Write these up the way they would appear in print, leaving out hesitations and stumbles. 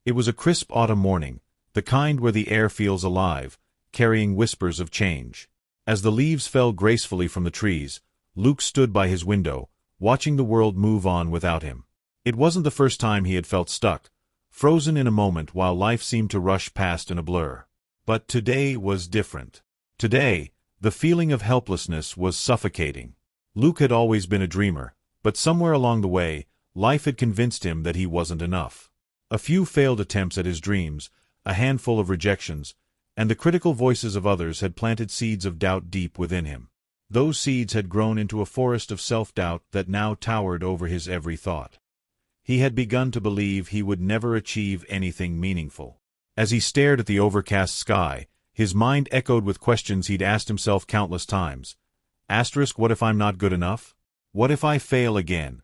It was a crisp autumn morning, the kind where the air feels alive, carrying whispers of change. As the leaves fell gracefully from the trees, Luke stood by his window, watching the world move on without him. It wasn't the first time he had felt stuck, frozen in a moment while life seemed to rush past in a blur. But today was different. Today, the feeling of helplessness was suffocating. Luke had always been a dreamer, but somewhere along the way, life had convinced him that he wasn't enough. A few failed attempts at his dreams, a handful of rejections, and the critical voices of others had planted seeds of doubt deep within him. Those seeds had grown into a forest of self-doubt that now towered over his every thought. He had begun to believe he would never achieve anything meaningful. As he stared at the overcast sky, his mind echoed with questions he'd asked himself countless times. What if I'm not good enough? What if I fail again?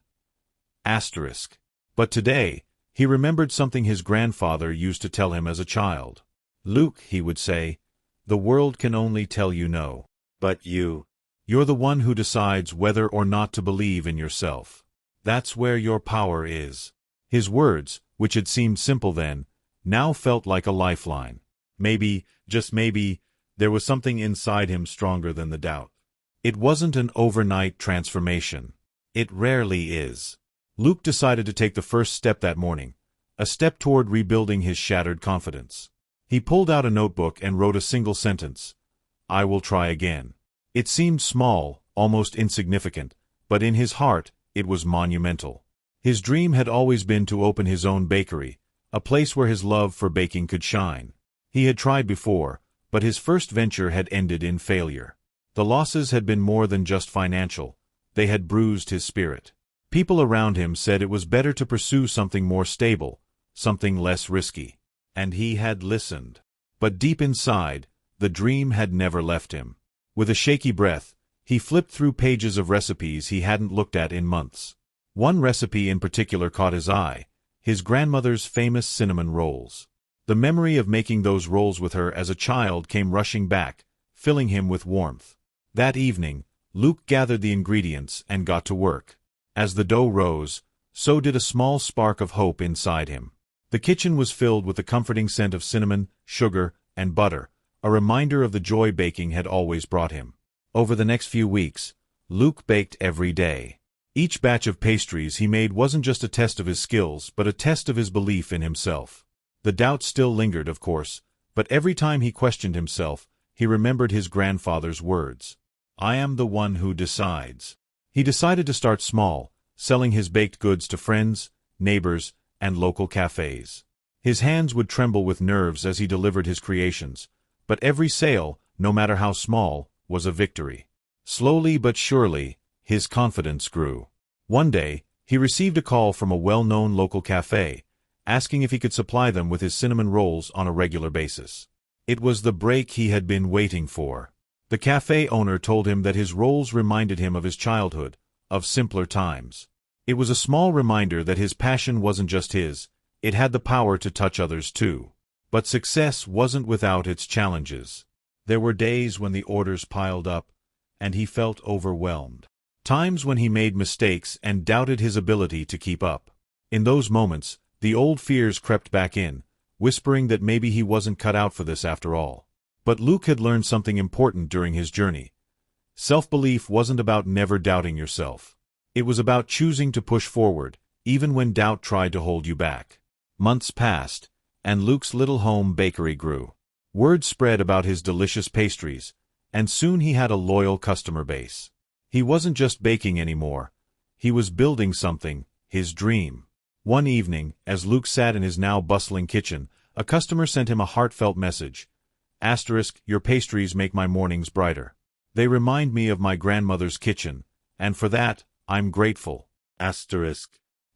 But today, he remembered something his grandfather used to tell him as a child. Luke, he would say, the world can only tell you no. But you're the one who decides whether or not to believe in yourself. That's where your power is. His words, which had seemed simple then, now felt like a lifeline. Maybe, just maybe, there was something inside him stronger than the doubt. It wasn't an overnight transformation. It rarely is. Luke decided to take the first step that morning, a step toward rebuilding his shattered confidence. He pulled out a notebook and wrote a single sentence. I will try again. It seemed small, almost insignificant, but in his heart, it was monumental. His dream had always been to open his own bakery, a place where his love for baking could shine. He had tried before, but his first venture had ended in failure. The losses had been more than just financial. They had bruised his spirit. People around him said it was better to pursue something more stable, something less risky. And he had listened. But deep inside, the dream had never left him. With a shaky breath, he flipped through pages of recipes he hadn't looked at in months. One recipe in particular caught his eye, his grandmother's famous cinnamon rolls. The memory of making those rolls with her as a child came rushing back, filling him with warmth. That evening, Luke gathered the ingredients and got to work. As the dough rose, so did a small spark of hope inside him. The kitchen was filled with the comforting scent of cinnamon, sugar, and butter, a reminder of the joy baking had always brought him. Over the next few weeks, Luke baked every day. Each batch of pastries he made wasn't just a test of his skills, but a test of his belief in himself. The doubt still lingered, of course, but every time he questioned himself, he remembered his grandfather's words. I am the one who decides. He decided to start small, selling his baked goods to friends, neighbors, and local cafes. His hands would tremble with nerves as he delivered his creations, but every sale, no matter how small, was a victory. Slowly but surely, his confidence grew. One day, he received a call from a well-known local cafe, asking if he could supply them with his cinnamon rolls on a regular basis. It was the break he had been waiting for. The cafe owner told him that his rolls reminded him of his childhood, of simpler times. It was a small reminder that his passion wasn't just his, it had the power to touch others too. But success wasn't without its challenges. There were days when the orders piled up, and he felt overwhelmed. Times when he made mistakes and doubted his ability to keep up. In those moments, the old fears crept back in, whispering that maybe he wasn't cut out for this after all. But Luke had learned something important during his journey. Self-belief wasn't about never doubting yourself. It was about choosing to push forward, even when doubt tried to hold you back. Months passed, and Luke's little home bakery grew. Word spread about his delicious pastries, and soon he had a loyal customer base. He wasn't just baking anymore. He was building something, his dream. One evening, as Luke sat in his now bustling kitchen, a customer sent him a heartfelt message. Your pastries make my mornings brighter. They remind me of my grandmother's kitchen, and for that, I'm grateful.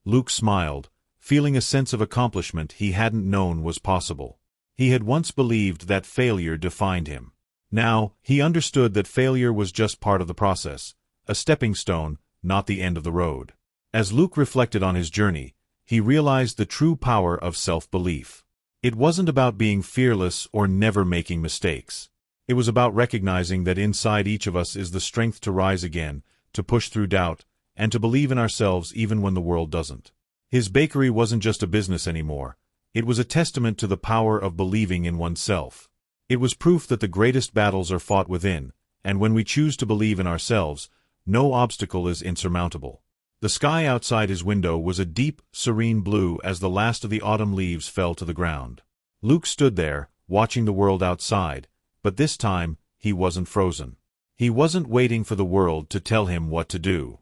Luke smiled, feeling a sense of accomplishment he hadn't known was possible. He had once believed that failure defined him. Now, he understood that failure was just part of the process, a stepping stone, not the end of the road. As Luke reflected on his journey, he realized the true power of self-belief. It wasn't about being fearless or never making mistakes. It was about recognizing that inside each of us is the strength to rise again, to push through doubt, and to believe in ourselves even when the world doesn't. His bakery wasn't just a business anymore. It was a testament to the power of believing in oneself. It was proof that the greatest battles are fought within, and when we choose to believe in ourselves, no obstacle is insurmountable. The sky outside his window was a deep, serene blue as the last of the autumn leaves fell to the ground. Luke stood there, watching the world outside, but this time, he wasn't frozen. He wasn't waiting for the world to tell him what to do.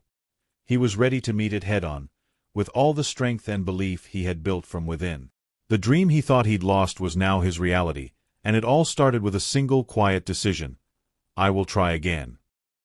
He was ready to meet it head-on, with all the strength and belief he had built from within. The dream he thought he'd lost was now his reality, and it all started with a single quiet decision. I will try again.